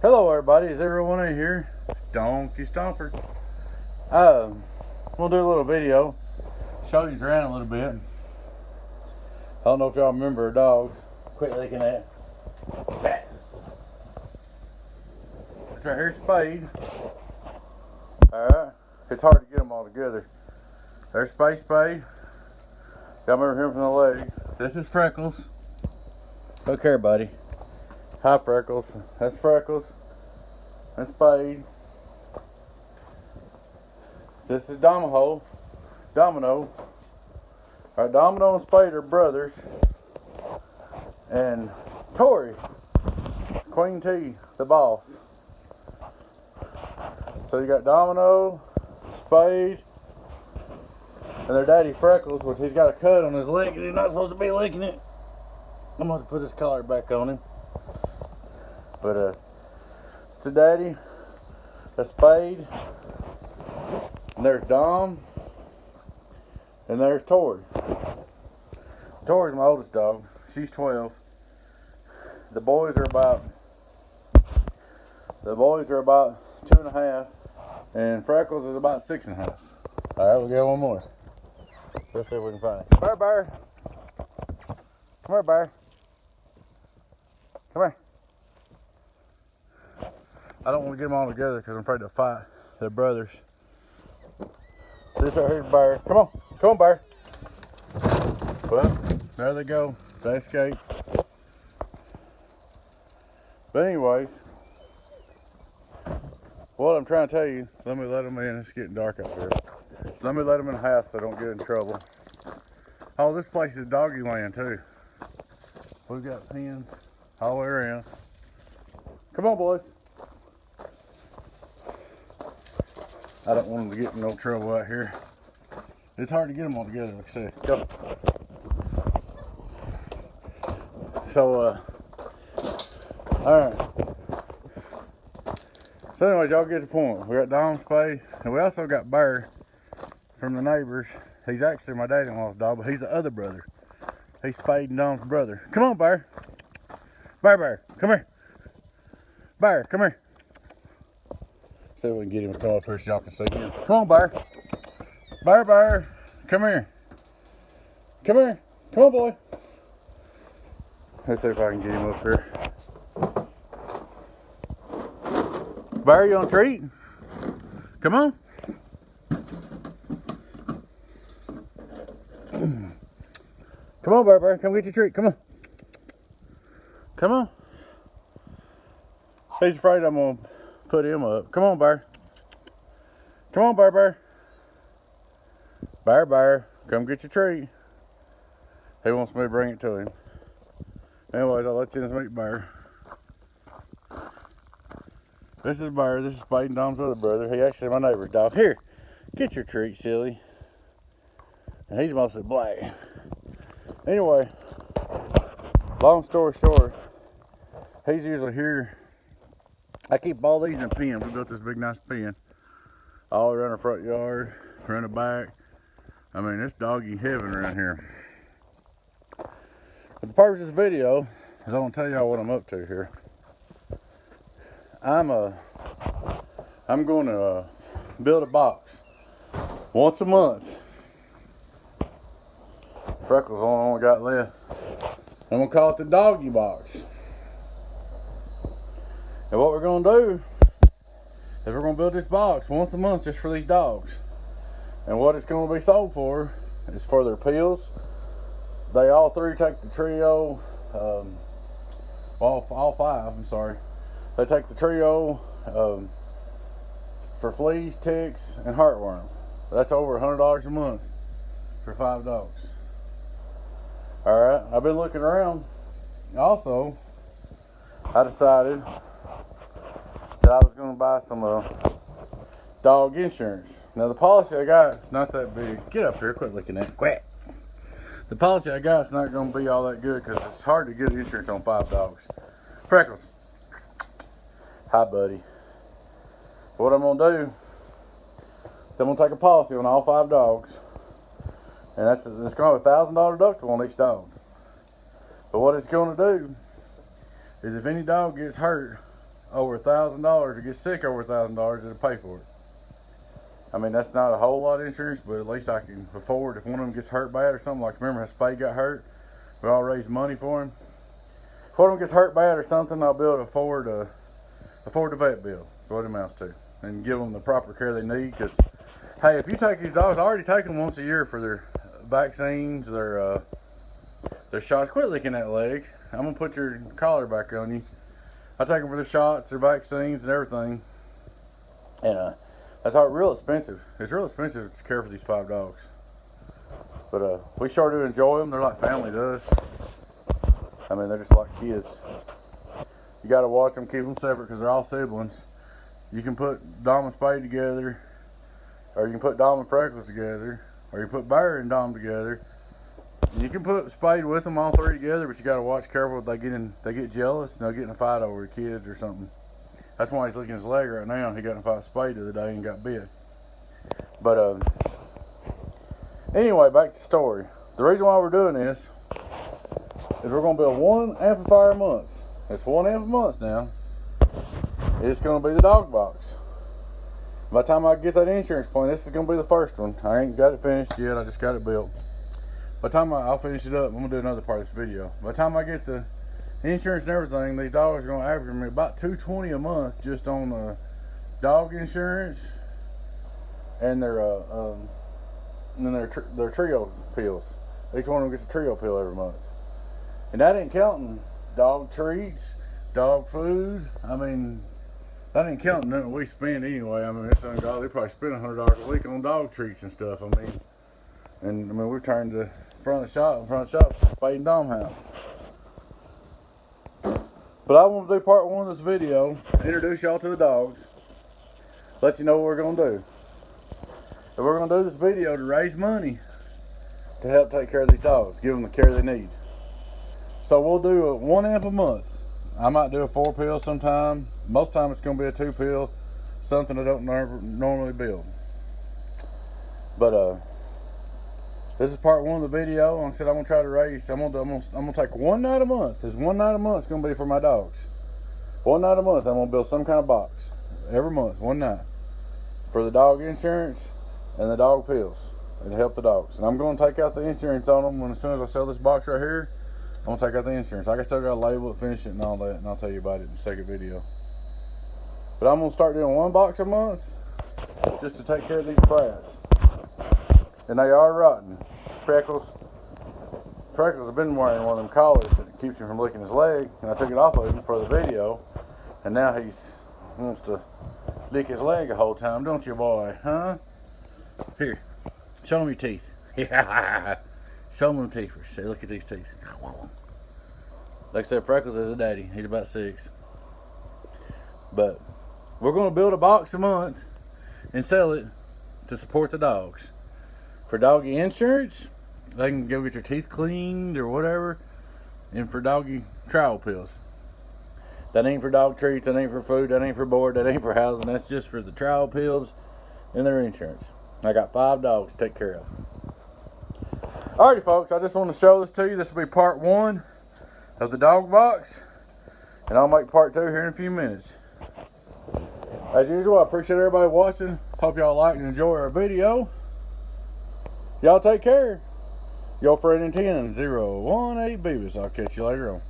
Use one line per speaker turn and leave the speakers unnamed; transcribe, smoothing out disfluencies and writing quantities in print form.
Hello everybody, is everyone in here? Donkey Stomper. I'm gonna do a little video, show you around a little bit. I don't know if y'all remember our dogs. Quit licking that. This right here, Spade. Alright, it's hard to get them all together. There's Spade. Y'all remember him from the leg. This is Freckles. Look here, buddy. Hi, Freckles. That's Freckles. That's Spade. This is Domino. Alright, Domino and Spade are brothers. And Tori, Queen T, the boss. So you got Domino, Spade, and their daddy Freckles, which he's got a cut on his leg and he's not supposed to be licking it. I'm going to put his collar back on him. But it's a daddy, a Spade, and there's Dom, and there's Tori. Tori's my oldest dog. She's 12. The boys are about 2.5, and Freckles is about 6.5. All right, we'll get one more. Let's see if we can find it. Bear. Come here, Bear. Come here. I don't want to get them all together because I'm afraid to fight. They're brothers. This right here's Bear. Come on, Bear. Well, there they go. They escaped. But anyways, what I'm trying to tell you, let me let them in. It's getting dark out there. Let me let them in the house so I don't get in trouble. Oh, this place is doggy land too. We've got pens all the way around. Come on, boys. I don't want them to get in no trouble out here. It's hard to get them all together, like I said. Go. So, alright. So anyways, y'all get the point. We got Dom, Spade, and we also got Bear from the neighbors. He's actually my daddy-in-law's dog, but he's the other brother. He's Spade and Dom's brother. Come on, Bear. Bear, come here. Bear, come here. See if we can get him to come up here so y'all can see him. Come on, Bear. Bear, come here. Come here. Come on, boy. Let's see if I can get him up here. Bear, you on a treat? Come on. Come on, Bear. Come get your treat. Come on. Come on. He's afraid I'm going to put him up. Come on, Bear. Come on, Bear. Bear, come get your treat. He wants me to bring it to him. Anyways, I'll let you meet Bear. This is Bear. This is Spade and Dom's other brother. He actually my neighbor's dog. Here, get your treat, silly. And he's mostly black. Anyway, long story short, he's usually here. I keep all these in a pen. We built this big nice pen all around our front yard, around the back. I mean, it's doggy heaven around here. But the purpose of this video is I want to tell y'all what I'm up to here. I'm going to build a box once a month. Freckles is the only one I got left. I'm going to call it the doggy box. And what we're going to do is we're going to build this box once a month just for these dogs. And what it's going to be sold for is for their pills. They all three take the trio, all five, I'm sorry. They take the trio for fleas, ticks, and heartworm. That's over $100 a month for 5 dogs. Alright, I've been looking around. Also, I decided that I was going to buy some dog insurance. Now the policy I got is not that big. Get up here, quit looking at it. Quit. The policy I got is not going to be all that good because it's hard to get insurance on 5 dogs. Freckles. Hi, buddy. What I'm going to do is I'm going to take a policy on all 5 dogs. And it's going to have a $1,000 deductible on each dog. But what it's going to do is if any dog gets hurt over $1,000 or get sick over $1,000, it'll pay for it. I mean, that's not a whole lot of insurance, but at least I can afford if one of them gets hurt bad or something. Like, remember how Spade got hurt? We all raised money for him. If one of them gets hurt bad or something, I'll be able to afford the vet bill. That's what it amounts to. And give them the proper care they need. Because, hey, if you take these dogs, I already take them once a year for their vaccines, their shots. Quit licking that leg. I'm going to put your collar back on you. I take them for their shots, their vaccines, and everything. And that's all real expensive. It's real expensive to care for these 5 dogs. But we sure do enjoy them. They're like family to us. I mean, they're just like kids. You got to watch them, keep them separate because they're all siblings. You can put Dom and Spade together, or you can put Dom and Freckles together, or you put Bear and Dom together. And you can put Spade with them, all 3 together, but you got to watch careful. They get jealous and they'll get in a fight over the kids or something. That's why he's licking his leg right now. He got in a fight with Spade the other day and got bit. But anyway, back to the story. The reason why we're doing this is we're going to build 1 amplifier a month. It's 1 amp a month now. It's going to be the dog box. By the time I get that insurance plan, this is going to be the first one. I ain't got it finished yet. I just got it built. By the time I'll finish it up, I'm going to do another part of this video. By the time I get the insurance and everything, these dogs are going to average me about $220 a month just on dog insurance and their trio pills. Each one of them gets a trio pill every month. And that ain't counting dog treats, dog food. I mean, that ain't counting nothing we spend anyway. I mean, it's ungodly. They probably spend $100 a week on dog treats and stuff. I mean, we've turned the front of the shop, Spade and Dom house. But I want to do part 1 of this video, introduce y'all to the dogs, let you know what we're going to do. And we're going to do this video to raise money to help take care of these dogs, give them the care they need. So we'll do 1 amp a month. I might do a 4 pill sometime. Most time it's going to be a 2 pill, something I don't normally build. But this is part 1 of the video. Like I said, I'm going to try to raise. I'm going to take 1 night a month. This 1 night a month is going to be for my dogs. 1 night a month, I'm going to build some kind of box every month, 1 night, for the dog insurance and the dog pills and help the dogs. And I'm going to take out the insurance on them as soon as I sell this box right here. I'm going to take out the insurance. I still got to label it, finish it, and all that, and I'll tell you about it in the second video. But I'm going to start doing 1 box a month just to take care of these brats. And they are rotten. Freckles has been wearing one of them collars that keeps him from licking his leg, and I took it off of him for the video, and now he wants to lick his leg the whole time, don't you, boy? Huh? Here, show him your teeth. Yeah, show him them teeth first. Say, look at these teeth. Like I said, Freckles is a daddy. He's about 6. But we're going to build a box a month and sell it to support the dogs. For doggy insurance, they can go get your teeth cleaned or whatever. And for doggy travel pills. That ain't for dog treats, that ain't for food, that ain't for board, that ain't for housing. That's just for the travel pills and their insurance. I got 5 dogs to take care of. Alrighty, folks, I just want to show this to you. This will be part 1 of the dog box. And I'll make part 2 here in a few minutes. As usual, I appreciate everybody watching. Hope y'all like and enjoy our video. Y'all take care. Your friend in 10-0-1-8 Beavis. I'll catch you later on.